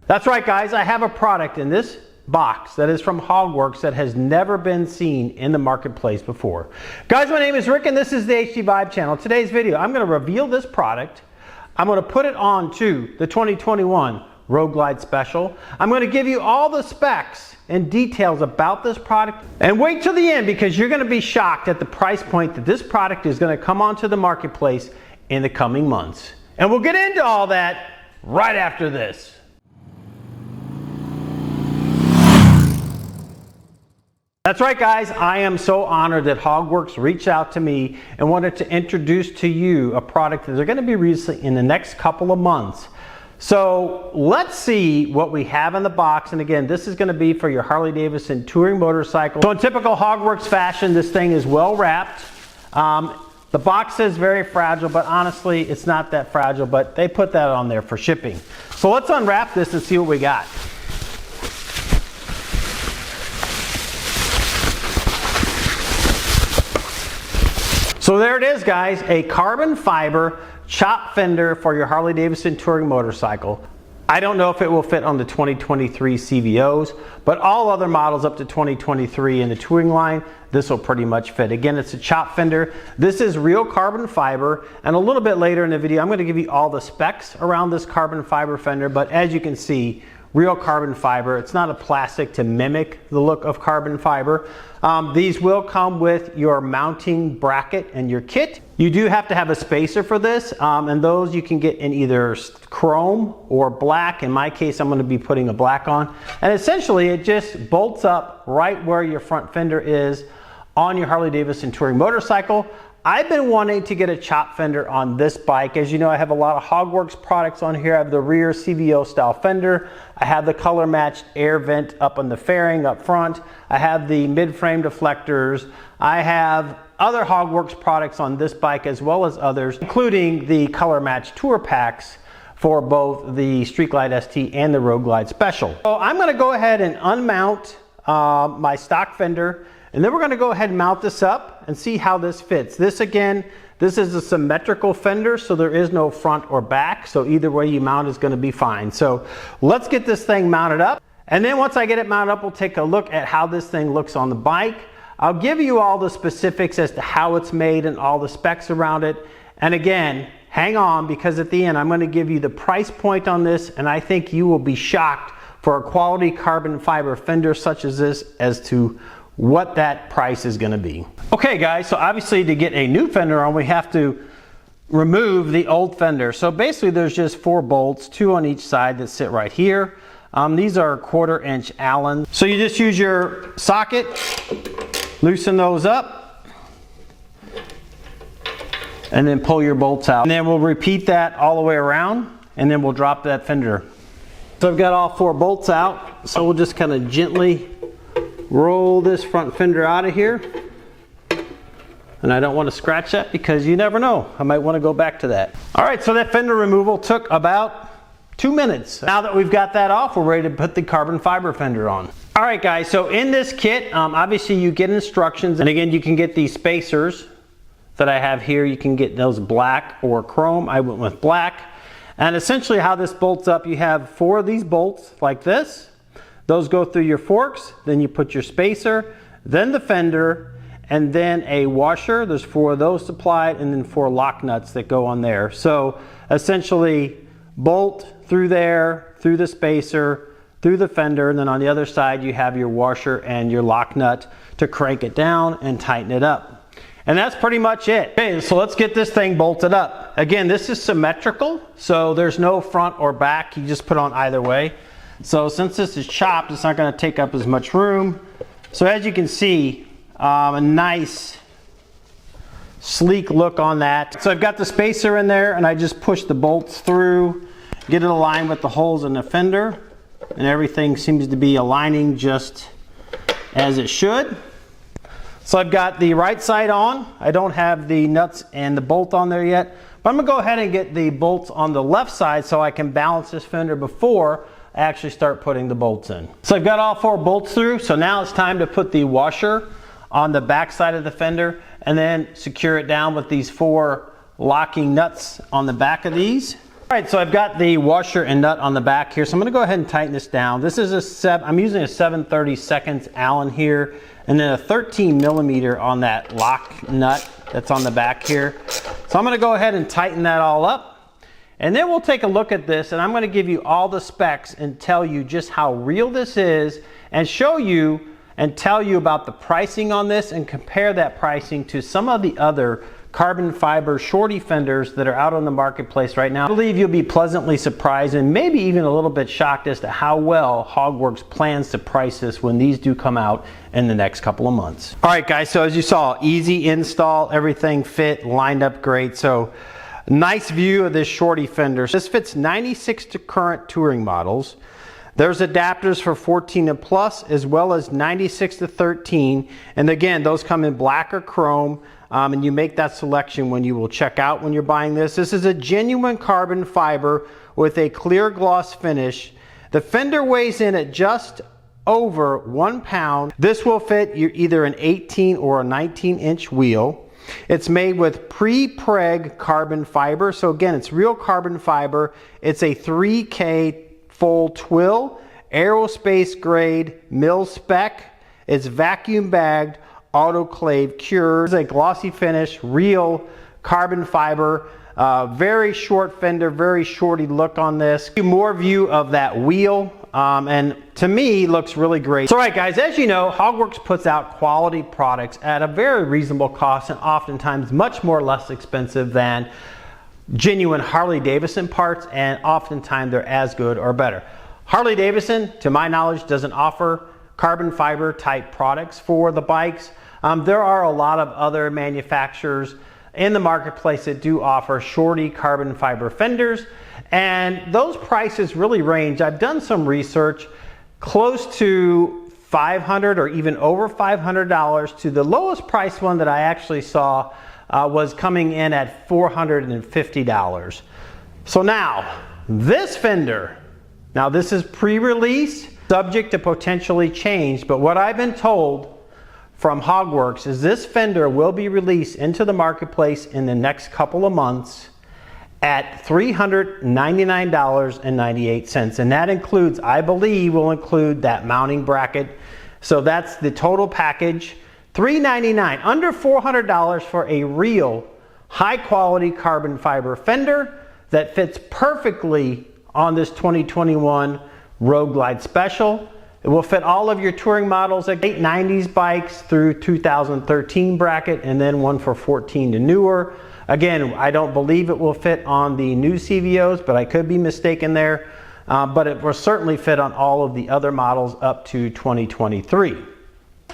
That's right, guys, I have a product in this box that is from Hogworkz that has never been seen in the marketplace before. Guys, my name is Rick and this is the HDVIBE channel. Today's video, I'm going to reveal this product. I'm going to put it onto the 2021 Road Glide Special. I'm going to give you all the specs and details about this product. And wait till the end because you're going to be shocked at the price point that this product is going to come onto the marketplace in the coming months. And we'll get into all that right after this. That's right, guys, I am so honored that Hogworkz reached out to me and wanted to introduce to you a product that they're going to be releasing in the next couple of months. So let's see what we have in the box. And again, this is going to be for your Harley Davidson touring motorcycle. So in typical Hogworkz fashion, this thing is well wrapped. The box is very fragile, but honestly, it's not that fragile, but they put that on there for shipping. So let's unwrap this and see what we got. So there it is, guys, a carbon fiber chop fender for your Harley Davidson touring motorcycle. I don't know if it will fit on the 2023 CVOs, but all other models up to 2023 in the touring line, this will pretty much fit. Again, it's a chop fender. This is real carbon fiber, and a little bit later in the video, I'm going to give you all the specs around this carbon fiber fender, but as you can see, real carbon fiber. It's not a plastic to mimic the look of carbon fiber. These will come with your mounting bracket and your kit. You do have to have a spacer for this, and those you can get in either chrome or black. In my case, I'm going to be putting a black on. And essentially, it just bolts up right where your front fender is on your Harley Davidson touring motorcycle. I've been wanting to get a chop fender on this bike. As you know, I have a lot of Hogworkz products on here. I have the rear CVO style fender. I have the color matched air vent up on the fairing up front. I have the mid-frame deflectors. I have other Hogworkz products on this bike as well as others, including the color matched tour packs for both the Street Glide ST and the Road Glide Special. So I'm going to go ahead and unmount my stock fender. And then we're going to go ahead and mount this up and see how this fits. This again, this is a symmetrical fender, so there is no front or back. So either way you mount is going to be fine. So let's get this thing mounted up. And then once I get it mounted up, we'll take a look at how this thing looks on the bike. I'll give you all the specifics as to how it's made and all the specs around it. And again, hang on because at the end I'm going to give you the price point on this, and I think you will be shocked for a quality carbon fiber fender such as this as to what that price is going to be. Okay guys, so obviously to get a new fender on, we have to remove the old fender. So basically there's just 4 bolts, 2 on each side that sit right here. These are 1/4 inch Allen. So you just use your socket, loosen those up, and then pull your bolts out. And then we'll repeat that all the way around, and then we'll drop that fender. So I've got all 4 bolts out, so we'll just kind of gently roll this front fender out of here. And I don't want to scratch that because you never know, I might want to go back to that. All right, so that fender removal took about 2 minutes. Now that we've got that off, we're ready to put the carbon fiber fender on. All right guys, so in this kit, obviously you get instructions, and again, you can get these spacers that I have here. You can get those black or chrome. I went with black. And essentially how this bolts up, you have 4 of these bolts like this. Those go through your forks, then you put your spacer, then the fender, and then a washer. There's 4 of those supplied, and then 4 lock nuts that go on there. So essentially bolt through there, through the spacer, through the fender, and then on the other side you have your washer and your lock nut to crank it down and tighten it up. And that's pretty much it. Okay, so let's get this thing bolted up. Again, this is symmetrical, so there's no front or back. You just put on either way. So since this is chopped, it's not going to take up as much room. So as you can see, a nice sleek look on that. So I've got the spacer in there, and I just push the bolts through, get it aligned with the holes in the fender, and everything seems to be aligning just as it should. So I've got the right side on. I don't have the nuts and the bolt on there yet, but I'm going to go ahead and get the bolts on the left side so I can balance this fender before I actually start putting the bolts in. So I've got all 4 bolts through, so now it's time to put the washer on the back side of the fender and then secure it down with these 4 locking nuts on the back of these. right, so I've got the washer and nut on the back here, so I'm going to go ahead and tighten this down. This is I'm using a 7/32 Allen here, and then a 13 millimeter on that lock nut that's on the back here. So I'm going to go ahead and tighten that all up, and then we'll take a look at this, and I'm going to give you all the specs and tell you just how real this is, and show you and tell you about the pricing on this, and compare that pricing to some of the other carbon fiber shorty fenders that are out on the marketplace right now. I believe you'll be pleasantly surprised and maybe even a little bit shocked as to how well Hogworkz plans to price this when these do come out in the next couple of months. All right guys, so as you saw, easy install, everything fit, lined up great. So nice view of this shorty fender. This fits 96 to current touring models. There's adapters for 14 and plus, as well as 96 to 13. And again, those come in black or chrome. And you make that selection when you will check out when you're buying this. This is a genuine carbon fiber with a clear gloss finish. The fender weighs in at just over 1 pound. This will fit either an 18 or a 19-inch wheel. It's made with pre-preg carbon fiber. So again, it's real carbon fiber. It's a 3K full twill, aerospace grade, mil spec. It's vacuum bagged, autoclave cured. It's a glossy finish, real carbon fiber, very short fender, very shorty look on this. More view of that wheel, and to me looks really great. So all right guys, as you know, Hogworkz puts out quality products at a very reasonable cost, and oftentimes much less expensive than genuine Harley Davidson parts, and oftentimes they're as good or better. Harley Davidson, to my knowledge, doesn't offer carbon fiber type products for the bikes. There are a lot of other manufacturers in the marketplace that do offer shorty carbon fiber fenders, and those prices really range. I've done some research, close to $500 or even over $500 to the lowest price one that I actually saw was coming in at $450. So now, this fender, now this is pre-release, subject to potentially change, but what I've been told from Hogworkz is this fender will be released into the marketplace in the next couple of months at $399.98, and that includes, I believe, will include that mounting bracket. So that's the total package. $399, under $400 for a real high quality carbon fiber fender that fits perfectly on this 2021 Road Glide Special. It will fit all of your touring models, like late 90s bikes through 2013 bracket, and then one for 14 to newer. Again, I don't believe it will fit on the new CVOs, but I could be mistaken there. But it will certainly fit on all of the other models up to 2023.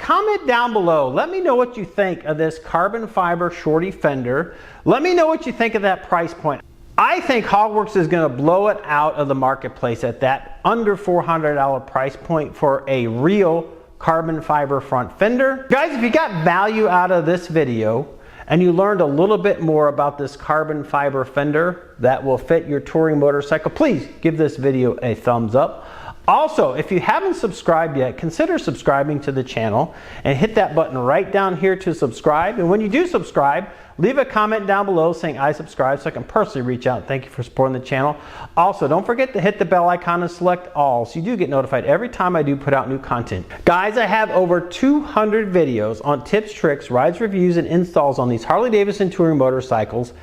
Comment down below. Let me know what you think of this carbon fiber shorty fender. Let me know what you think of that price point. I think Hogworkz is going to blow it out of the marketplace at that under $400 price point for a real carbon fiber front fender. Guys, if you got value out of this video and you learned a little bit more about this carbon fiber fender that will fit your touring motorcycle, please give this video a thumbs up. Also, if you haven't subscribed yet, consider subscribing to the channel and hit that button right down here to subscribe. And when you do subscribe, leave a comment down below saying I subscribe so I can personally reach out and thank you for supporting the channel. Also, don't forget to hit the bell icon and select all so you do get notified every time I do put out new content. Guys, I have over 200 videos on tips, tricks, rides, reviews, and installs on these Harley Davidson touring motorcycles.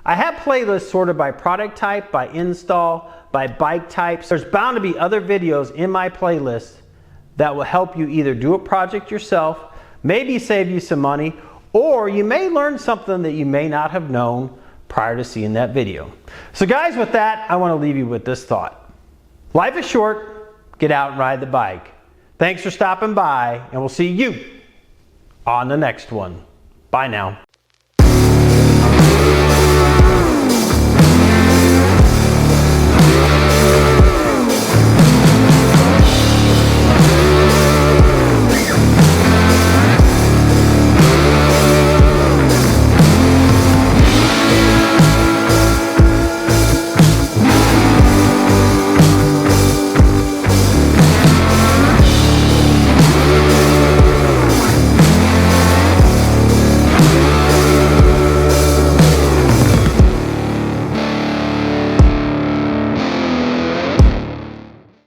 I have playlists sorted by product type, by install, by bike types. There's bound to be other videos in my playlist that will help you either do a project yourself, maybe save you some money, or you may learn something that you may not have known prior to seeing that video. So guys, with that, I want to leave you with this thought. Life is short, get out and ride the bike. Thanks for stopping by, and we'll see you on the next one. Bye now.